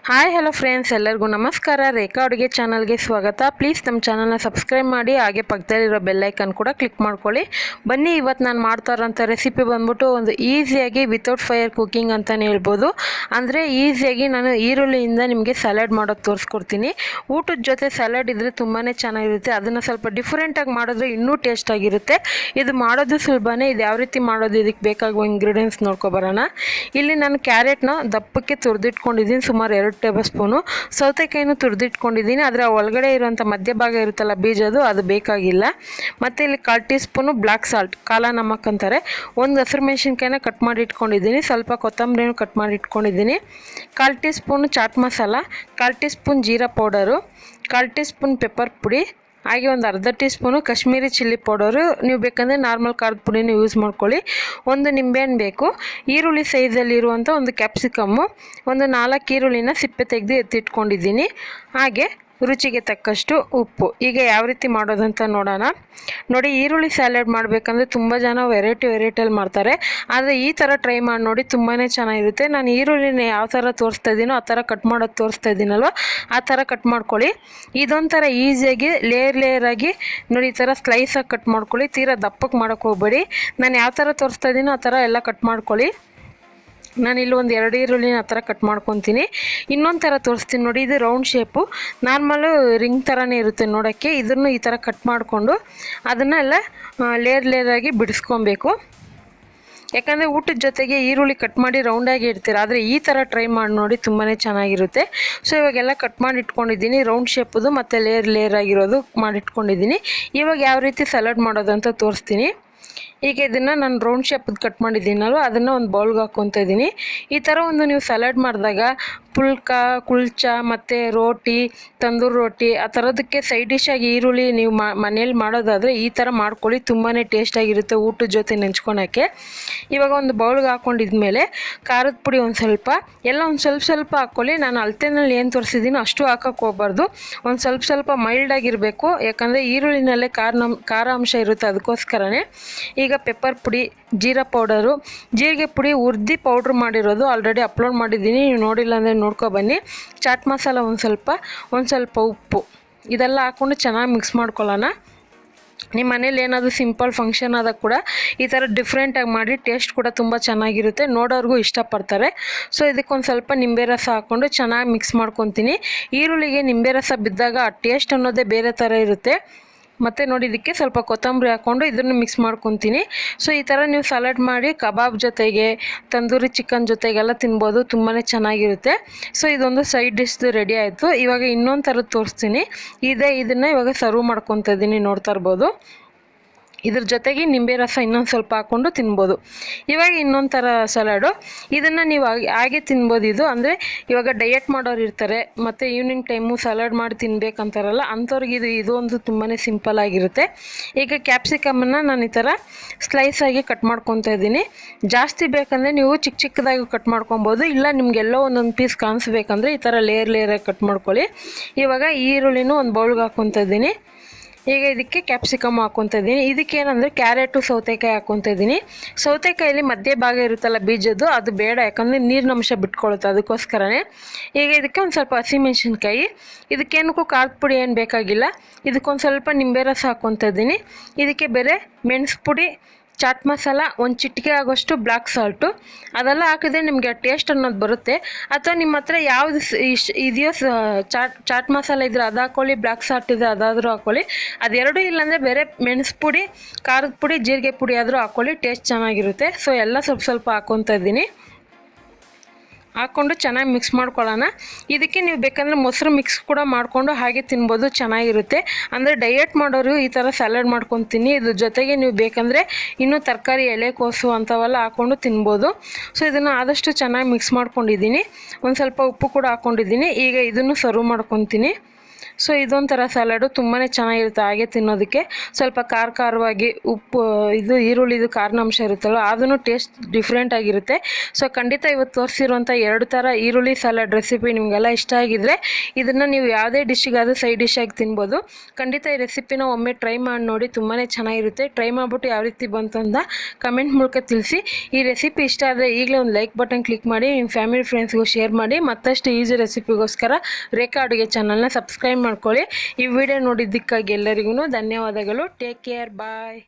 Hi hello friends, ಎಲ್ಲರಿಗೂ ನಮಸ್ಕಾರ. ರೇಖಾ ಅಡುಗೆ ಚಾನಲ್ಗೆ ಸ್ವಾಗತ. ಪ್ಲೀಸ್ ನಮ್ಮ ಚಾನಲ್ನ ಸಬ್ಸ್ಕ್ರೈಬ್ ಮಾಡಿ, ಹಾಗೆ ಪಕ್ಕದಲ್ಲಿರೋ ಬೆಲ್ಲೈಕನ್ ಕೂಡ ಕ್ಲಿಕ್ ಮಾಡ್ಕೊಳ್ಳಿ. ಬನ್ನಿ, ಇವತ್ತು ನಾನು ಮಾಡ್ತಾ ಇರೋಂಥ ರೆಸಿಪಿ ಬಂದ್ಬಿಟ್ಟು ಒಂದು ಈಸಿಯಾಗಿ ವಿತೌಟ್ ಫೈರ್ ಕುಕಿಂಗ್ ಅಂತಲೇ ಹೇಳ್ಬೋದು. ಅಂದರೆ ಈಸಿಯಾಗಿ ನಾನು ಈರುಳ್ಳಿಯಿಂದ ನಿಮಗೆ ಸಲಾಡ್ ಮಾಡೋದು ತೋರಿಸ್ಕೊಡ್ತೀನಿ. ಊಟದ ಜೊತೆ ಸಲಾಡ್ ಇದ್ದರೆ ತುಂಬಾ ಚೆನ್ನಾಗಿರುತ್ತೆ. ಅದನ್ನು ಸ್ವಲ್ಪ ಡಿಫ್ರೆಂಟಾಗಿ ಮಾಡಿದ್ರೆ ಇನ್ನೂ ಟೇಸ್ಟಾಗಿರುತ್ತೆ. ಇದು ಮಾಡೋದು ಸುಲಭನೇ. ಇದು ಯಾವ ರೀತಿ ಮಾಡೋದು, ಇದಕ್ಕೆ ಬೇಕಾಗುವ ಇಂಗ್ರೀಡಿಯೆಂಟ್ಸ್ ನೋಡ್ಕೊಬರೋಣ. ಇಲ್ಲಿ ನಾನು ಕ್ಯಾರೆಟ್ನ ದಪ್ಪಕ್ಕೆ ತುರಿದಿಟ್ಕೊಂಡಿದ್ದೀನಿ, ಸುಮಾರು 2 ಟೇಬಲ್ ಸ್ಪೂನು. ಸೌತೆಕಾಯಿನೂ ತುರಿದಿಟ್ಕೊಂಡಿದ್ದೀನಿ, ಆದರೆ ಒಳಗಡೆ ಇರುವಂಥ ಮಧ್ಯಭಾಗ ಇರುತ್ತಲ್ಲ ಬೀಜದು, ಅದು ಬೇಕಾಗಿಲ್ಲ. ಮತ್ತು ಇಲ್ಲಿ 1/4 ಟೀ ಸ್ಪೂನು ಬ್ಲ್ಯಾಕ್ ಸಾಲ್ಟ್, ಕಾಲ ನಮಕ್ ಅಂತಾರೆ. ಒಂದು ಹಸಿರು ಮೆಣಸಿನ್ಕಾಯಿನ ಕಟ್ ಮಾಡಿ ಇಟ್ಕೊಂಡಿದ್ದೀನಿ. ಸ್ವಲ್ಪ ಕೊತ್ತಂಬರಿನೂ ಕಟ್ ಮಾಡಿ ಇಟ್ಕೊಂಡಿದ್ದೀನಿ. 1/4 teaspoon chaat masala, 1/4 teaspoon jeera powder, 1/4 teaspoon pepper ಪುಡಿ, ಹಾಗೆ ಒಂದು ಅರ್ಧ teaspoon Kashmiri chilli powder. ನೀವು ಬೇಕಂದರೆ ನಾರ್ಮಲ್ ಖಾರದ ಪುಡಿನೂ ಯೂಸ್ ಮಾಡ್ಕೊಳ್ಳಿ. ಒಂದು ನಿಂಬೆಹಣ್ಣು ಬೇಕು. ಈರುಳ್ಳಿ ಸೈಜಲ್ಲಿರುವಂಥ ಒಂದು ಕ್ಯಾಪ್ಸಿಕಮ್ಮು, ಒಂದು 4 ಈರುಳ್ಳಿನ ಸಿಪ್ಪೆ ತೆಗೆದು ಎತ್ತಿಟ್ಕೊಂಡಿದ್ದೀನಿ. ಹಾಗೆ ರುಚಿಗೆ ತಕ್ಕಷ್ಟು ಉಪ್ಪು. ಈಗ ಯಾವ ರೀತಿ ಮಾಡೋದಂತ ನೋಡೋಣ. ನೋಡಿ, ಈರುಳ್ಳಿ ಸ್ಯಾಲೆಡ್ ಮಾಡಬೇಕಂದ್ರೆ ತುಂಬ ಜನ ವೆರೈಟಿಯಲ್ಲಿ ಮಾಡ್ತಾರೆ. ಆದರೆ ಈ ಥರ ಟ್ರೈ ಮಾಡಿ ನೋಡಿ, ತುಂಬಾ ಚೆನ್ನಾಗಿರುತ್ತೆ. ನಾನು ಈರುಳ್ಳಿನ ಯಾವ ಥರ ತೋರಿಸ್ತಾ ಇದ್ದೀನೋ ಆ ಥರ ಕಟ್ ಮಾಡೋದು ತೋರಿಸ್ತಾ ಇದ್ದೀನಲ್ವ, ಆ ಥರ ಕಟ್ ಮಾಡ್ಕೊಳ್ಳಿ. ಇದೊಂಥರ ಈಸಿಯಾಗಿ ಲೇಯರ್ ಆಗಿ ನೋಡಿ, ಈ ಥರ ಸ್ಲೈಸಾಗಿ ಕಟ್ ಮಾಡ್ಕೊಳ್ಳಿ. ತೀರಾ ದಪ್ಪಕ್ಕೆ ಮಾಡೋಕ್ಕೆ ಹೋಗಬೇಡಿ. ನಾನು ಯಾವ ಥರ ತೋರಿಸ್ತಾ ಇದ್ದೀನೋ ಆ ಥರ ಎಲ್ಲ ಕಟ್ ಮಾಡ್ಕೊಳ್ಳಿ. ನಾನಿಲ್ಲಿ ಒಂದು 2 ಈರುಳ್ಳಿನ ಆ ಥರ ಕಟ್ ಮಾಡ್ಕೊತೀನಿ. ಇನ್ನೊಂದು ಥರ ತೋರಿಸ್ತೀನಿ ನೋಡಿ. ಇದು ರೌಂಡ್ ಶೇಪು, ನಾರ್ಮಲು ರಿಂಗ್ ಥರನೇ ಇರುತ್ತೆ ನೋಡೋಕ್ಕೆ. ಇದನ್ನು ಈ ಥರ ಕಟ್ ಮಾಡಿಕೊಂಡು ಅದನ್ನೆಲ್ಲ ಲೇಯರ್ ಆಗಿ ಬಿಡಿಸ್ಕೊಬೇಕು. ಯಾಕಂದರೆ ಊಟದ ಜೊತೆಗೆ ಈರುಳ್ಳಿ ಕಟ್ ಮಾಡಿ ರೌಂಡಾಗಿ ಇಡ್ತೀರ, ಆದರೆ ಈ ಥರ ಟ್ರೈ ಮಾಡಿ ನೋಡಿ, ತುಂಬಾ ಚೆನ್ನಾಗಿರುತ್ತೆ. ಸೊ ಇವಾಗೆಲ್ಲ ಕಟ್ ಮಾಡಿ ಇಟ್ಕೊಂಡಿದ್ದೀನಿ, ರೌಂಡ್ ಶೇಪದು ಮತ್ತು ಲೇಯರ್ ಆಗಿರೋದು ಮಾಡಿಟ್ಕೊಂಡಿದ್ದೀನಿ. ಇವಾಗ ಯಾವ ರೀತಿ ಸಲಾಡ್ ಮಾಡೋದು ಅಂತ ತೋರಿಸ್ತೀನಿ. ಈಗ ಇದನ್ನು ನಾನು ರೌಂಡ್ ಶೇಪದ್ದು ಕಟ್ ಮಾಡಿದ್ದೀನಲ್ವ, ಅದನ್ನು ಒಂದು ಬೌಲ್ಗೆ ಹಾಕ್ಕೊತಾ ಇದ್ದೀನಿ. ಈ ಥರ ಒಂದು ನೀವು ಸಲಾಡ್ ಮಾಡಿದಾಗ ಪುಲ್ಕ, ಕುಲ್ಚಾ ಮತ್ತು ರೋಟಿ, ತಂದೂರು ರೋಟಿ ಆ ಥರದಕ್ಕೆ ಸೈಡ್ ಡಿಶಾಗಿ ಈರುಳ್ಳಿ ನೀವು ಮನೇಲಿ ಮಾಡೋದಾದರೆ ಈ ಥರ ಮಾಡ್ಕೊಳ್ಳಿ. ತುಂಬಾ ಟೇಸ್ಟಾಗಿರುತ್ತೆ ಊಟದ ಜೊತೆ ನೆಂಚ್ಕೊಳಕ್ಕೆ. ಇವಾಗ ಒಂದು ಬೌಲ್ಗೆ ಹಾಕ್ಕೊಂಡಿದ್ಮೇಲೆ ಖಾರದ ಪುಡಿ ಒಂದು ಸ್ವಲ್ಪ, ಎಲ್ಲ ಒಂದು ಸ್ವಲ್ಪ ಹಾಕ್ಕೊಳ್ಳಿ. ನಾನು ಅಳತೆನಲ್ಲಿ ಏನು ತೋರಿಸಿದ್ದೀನೋ ಅಷ್ಟು ಹಾಕೋಕ್ಕೆ ಹೋಗ್ಬಾರ್ದು. ಒಂದು ಸ್ವಲ್ಪ ಮೈಲ್ಡಾಗಿರಬೇಕು, ಯಾಕಂದರೆ ಈರುಳ್ಳಿನಲ್ಲೇ ಖಾರ ಅಂಶ ಇರುತ್ತೆ, ಅದಕ್ಕೋಸ್ಕರನೇ. ಈಗ ಪೆಪ್ಪರ್ ಪುಡಿ, ಜೀರಾ ಪೌಡರು, ಜೀರಿಗೆ ಪುಡಿ ಹುರಿದು ಪೌಡ್ರ್ ಮಾಡಿರೋದು ಆಲ್ರೆಡಿ ಅಪ್ಲೋಡ್ ಮಾಡಿದ್ದೀನಿ, ನೀವು ನೋಡಿಲ್ಲ ಅಂದರೆ ನೋಡ್ಕೊಬನ್ನಿ. ಚಾಟ್ ಮಸಾಲ ಒಂದು ಸ್ವಲ್ಪ ಉಪ್ಪು, ಇದೆಲ್ಲ ಹಾಕ್ಕೊಂಡು ಚೆನ್ನಾಗಿ ಮಿಕ್ಸ್ ಮಾಡ್ಕೊಳ್ಳೋಣ. ನಿಮ್ಮ ಮನೇಲಿ ಏನಾದರೂ ಸಿಂಪಲ್ ಫಂಕ್ಷನ್ ಆದಾಗ ಕೂಡ ಈ ಥರ ಡಿಫ್ರೆಂಟಾಗಿ ಮಾಡಿ, ಟೇಸ್ಟ್ ಕೂಡ ತುಂಬ ಚೆನ್ನಾಗಿರುತ್ತೆ, ನೋಡೋರ್ಗೂ ಇಷ್ಟಪಡ್ತಾರೆ. ಸೊ ಇದಕ್ಕೊಂದು ಸ್ವಲ್ಪ ನಿಂಬೆ ರಸ ಹಾಕ್ಕೊಂಡು ಚೆನ್ನಾಗಿ ಮಿಕ್ಸ್ ಮಾಡ್ಕೊತೀನಿ. ಈರುಳ್ಳಿಗೆ ನಿಂಬೆ ರಸ ಬಿದ್ದಾಗ ಆ ಟೇಸ್ಟ್ ಅನ್ನೋದೇ ಬೇರೆ ಥರ ಇರುತ್ತೆ. ಮತ್ತು ನೋಡಿ, ಇದಕ್ಕೆ ಸ್ವಲ್ಪ ಕೊತ್ತಂಬರಿ ಹಾಕ್ಕೊಂಡು ಇದನ್ನು ಮಿಕ್ಸ್ ಮಾಡ್ಕೊತೀನಿ. ಸೊ ಈ ಥರ ನೀವು ಸಲಾಡ್ ಮಾಡಿ ಕಬಾಬ್ ಜೊತೆಗೆ, ತಂದೂರಿ ಚಿಕನ್ ಜೊತೆಗೆಲ್ಲ ತಿನ್ಬೋದು, ತುಂಬಾ ಚೆನ್ನಾಗಿರುತ್ತೆ. ಸೊ ಇದೊಂದು ಸೈಡ್ ಡಿಶ್ದು ರೆಡಿ ಆಯಿತು. ಇವಾಗ ಇನ್ನೊಂದು ಥರದ್ದು ತೋರಿಸ್ತೀನಿ. ಇದನ್ನು ಇವಾಗ ಸರ್ವ್ ಮಾಡ್ಕೊತಾ ಇದ್ದೀನಿ, ನೋಡ್ತಾ ಇರ್ಬೋದು. ಇದ್ರ ಜೊತೆಗೆ ನಿಂಬೆ ರಸ ಇನ್ನೊಂದು ಸ್ವಲ್ಪ ಹಾಕ್ಕೊಂಡು ತಿನ್ಬೋದು. ಇವಾಗ ಇನ್ನೊಂದು ಥರ ಸಲಾಡು, ಇದನ್ನು ನೀವು ಹಾಗೆ ತಿನ್ಬೋದು. ಇದು ಅಂದರೆ ಇವಾಗ ಡಯಟ್ ಮಾಡೋರು ಇರ್ತಾರೆ, ಮತ್ತು ಈವ್ನಿಂಗ್ ಟೈಮು ಸಲಾಡ್ ಮಾಡಿ ತಿನ್ಬೇಕಂತಾರಲ್ಲ, ಅಂಥವ್ರಿಗೆ ಇದೊಂದು ತುಂಬಾ ಸಿಂಪಲ್ ಆಗಿರುತ್ತೆ. ಈಗ ಕ್ಯಾಪ್ಸಿಕಮನ್ನು ನಾನು ಈ ಥರ ಸ್ಲೈಸಾಗಿ ಕಟ್ ಮಾಡ್ಕೊತಾ ಇದ್ದೀನಿ. ಜಾಸ್ತಿ ಬೇಕಂದರೆ ನೀವು ಚಿಕ್ಕದಾಗಿ ಕಟ್ ಮಾಡ್ಕೊಬೋದು, ಇಲ್ಲ ನಿಮಗೆಲ್ಲೋ ಒಂದೊಂದು ಪೀಸ್ ಕಾಣಿಸ್ಬೇಕಂದ್ರೆ ಈ ಥರ ಲೇಯರಾಗಿ ಕಟ್ ಮಾಡ್ಕೊಳ್ಳಿ. ಇವಾಗ ಈರುಳ್ಳಿನೂ ಒಂದು ಬೌಲ್ಗೆ ಹಾಕ್ಕೊತಾ ಇದ್ದೀನಿ. ಈಗ ಇದಕ್ಕೆ ಕ್ಯಾಪ್ಸಿಕಮ್ ಹಾಕ್ಕೊತಾ ಇದ್ದೀನಿ. ಇದಕ್ಕೇನಂದರೆ ಕ್ಯಾರೆಟು, ಸೌತೆಕಾಯಿ ಹಾಕ್ಕೊತಾ ಇದ್ದೀನಿ. ಸೌತೆಕಾಯಲ್ಲಿ ಮಧ್ಯ ಭಾಗ ಇರುತ್ತಲ್ಲ ಬೀಜದ್ದು, ಅದು ಬೇಡ, ಯಾಕಂದರೆ ನೀರಿನಂಶ ಬಿಟ್ಕೊಳ್ಳುತ್ತೆ, ಅದಕ್ಕೋಸ್ಕರನೇ. ಈಗ ಇದಕ್ಕೆ ಒಂದು ಸ್ವಲ್ಪ ಹಸಿಮೆಣ್ಸಿನ್ಕಾಯಿ, ಇದಕ್ಕೇನಕ್ಕೂ ಖಾರದ ಪುಡಿ ಏನು ಬೇಕಾಗಿಲ್ಲ. ಇದಕ್ಕೊಂದು ಸ್ವಲ್ಪ ನಿಂಬೆ ರಸ ಹಾಕ್ಕೊತಾ ಇದ್ದೀನಿ. ಇದಕ್ಕೆ ಬೇರೆ ಮೆಣಸು ಪುಡಿ, ಚಾಟ್ ಮಸಾಲ, ಒಂದು ಚಿಟಿಕೆ ಆಗೋಷ್ಟು ಬ್ಲ್ಯಾಕ್ ಸಾಲ್ಟು, ಅದೆಲ್ಲ ಹಾಕಿದ್ರೆ ನಿಮಗೆ ಟೇಸ್ಟ್ ಅನ್ನೋದು ಬರುತ್ತೆ. ಅಥವಾ ನಿಮ್ಮ ಹತ್ರ ಯಾವುದು ಇದೆಯೋ ಚಾಟ್ ಮಸಾಲ ಇದ್ರೆ ಅದು ಹಾಕ್ಕೊಳ್ಳಿ, ಬ್ಲ್ಯಾಕ್ ಸಾಲ್ಟ್ ಇದ್ರೆ ಅದಾದರೂ ಹಾಕ್ಕೊಳ್ಳಿ. ಅದೆರಡೂ ಇಲ್ಲಾಂದರೆ ಬೇರೆ ಮೆಣಸು ಪುಡಿ, ಖಾರದ ಪುಡಿ, ಜೀರಿಗೆ ಪುಡಿ ಆದರೂ ಹಾಕ್ಕೊಳ್ಳಿ, ಟೇಸ್ಟ್ ಚೆನ್ನಾಗಿರುತ್ತೆ. ಸೊ ಎಲ್ಲ ಸ್ವಲ್ಪ ಹಾಕ್ಕೊತಾ ಇದ್ದೀನಿ. ಹಾಕ್ಕೊಂಡು ಚೆನ್ನಾಗಿ ಮಿಕ್ಸ್ ಮಾಡ್ಕೊಳ್ಳೋಣ. ಇದಕ್ಕೆ ನೀವು ಬೇಕಂದರೆ ಮೊಸರು ಮಿಕ್ಸ್ ಕೂಡ ಮಾಡಿಕೊಂಡು ಹಾಗೆ ತಿನ್ಬೋದು, ಚೆನ್ನಾಗಿರುತ್ತೆ. ಅಂದರೆ ಡಯಟ್ ಮಾಡೋರು ಈ ಥರ ಸಲಾಡ್ ಮಾಡ್ಕೊತೀನಿ. ಇದ್ರ ಜೊತೆಗೆ ನೀವು ಬೇಕಂದರೆ ಇನ್ನೂ ತರಕಾರಿ, ಎಲೆಕೋಸು ಅಂಥವೆಲ್ಲ ಹಾಕ್ಕೊಂಡು ತಿನ್ಬೋದು. ಸೊ ಇದನ್ನು ಆದಷ್ಟು ಚೆನ್ನಾಗಿ ಮಿಕ್ಸ್ ಮಾಡ್ಕೊಂಡಿದ್ದೀನಿ. ಒಂದು ಸ್ವಲ್ಪ ಉಪ್ಪು ಕೂಡ ಹಾಕ್ಕೊಂಡಿದ್ದೀನಿ. ಈಗ ಇದನ್ನು ಸರ್ವ್ ಮಾಡ್ಕೊತೀನಿ. ಸೊ ಇದೊಂಥರ ಸಲಾಡು ತುಂಬಾ ಚೆನ್ನಾಗಿರುತ್ತೆ ಹಾಗೆ ತಿನ್ನೋದಕ್ಕೆ. ಸ್ವಲ್ಪ ಖಾರವಾಗಿ ಉಪ್ಪು ಇದು ಈರುಳ್ಳಿದು ಕಾರಿನಾಂಶ ಇರುತ್ತಲ್ಲ ಅದನ್ನು ಟೇಸ್ಟ್ ಡಿಫ್ರೆಂಟ್ ಆಗಿರುತ್ತೆ. ಸೊ ಖಂಡಿತ ಇವತ್ತು ತೋರಿಸಿರುವಂಥ 2 ಥರ ಈರುಳ್ಳಿ ಸಲಾಡ್ ರೆಸಿಪಿ ನಿಮಗೆಲ್ಲ ಇಷ್ಟ ಆಗಿದ್ರೆ ಇದನ್ನು ನೀವು ಯಾವುದೇ ಡಿಶ್ಶಿಗಾದರೂ ಸೈಡ್ ಡಿಶ್ ಆಗಿ ತಿನ್ಬೋದು. ಖಂಡಿತ ಈ ರೆಸಿಪಿನ ಒಮ್ಮೆ ಟ್ರೈ ಮಾಡಿ ನೋಡಿ, ತುಂಬಾ ಚೆನ್ನಾಗಿರುತ್ತೆ. ಟ್ರೈ ಮಾಡಿಬಿಟ್ಟು ಯಾವ ರೀತಿ ಬಂತು ಅಂತ ಕಮೆಂಟ್ ಮೂಲಕ ತಿಳಿಸಿ. ಈ ರೆಸಿಪಿ ಇಷ್ಟ ಆದರೆ ಈಗಲೇ ಒಂದು ಲೈಕ್ ಬಟನ್ ಕ್ಲಿಕ್ ಮಾಡಿ ನಿಮ್ಮ ಫ್ಯಾಮಿಲಿ ಫ್ರೆಂಡ್ಸ್ಗೂ ಶೇರ್ ಮಾಡಿ. ಮತ್ತಷ್ಟು ಈಸಿ ರೆಸಿಪಿಗೋಸ್ಕರ ರೇಖಾ ಅಡುಗೆ ಚಾನಲ್ನ ಸಬ್ಸ್ಕ್ರೈಬ್ ಮಾಡ್ಕೊಳ್ಳಿ. ಈ ವಿಡಿಯೋ ನೋಡಿದ್ದಕ್ಕಾಗಿ ಎಲ್ಲರಿಗೂ ಧನ್ಯವಾದಗಳು. ಟೇಕ್ ಕೇರ್, ಬಾಯ್.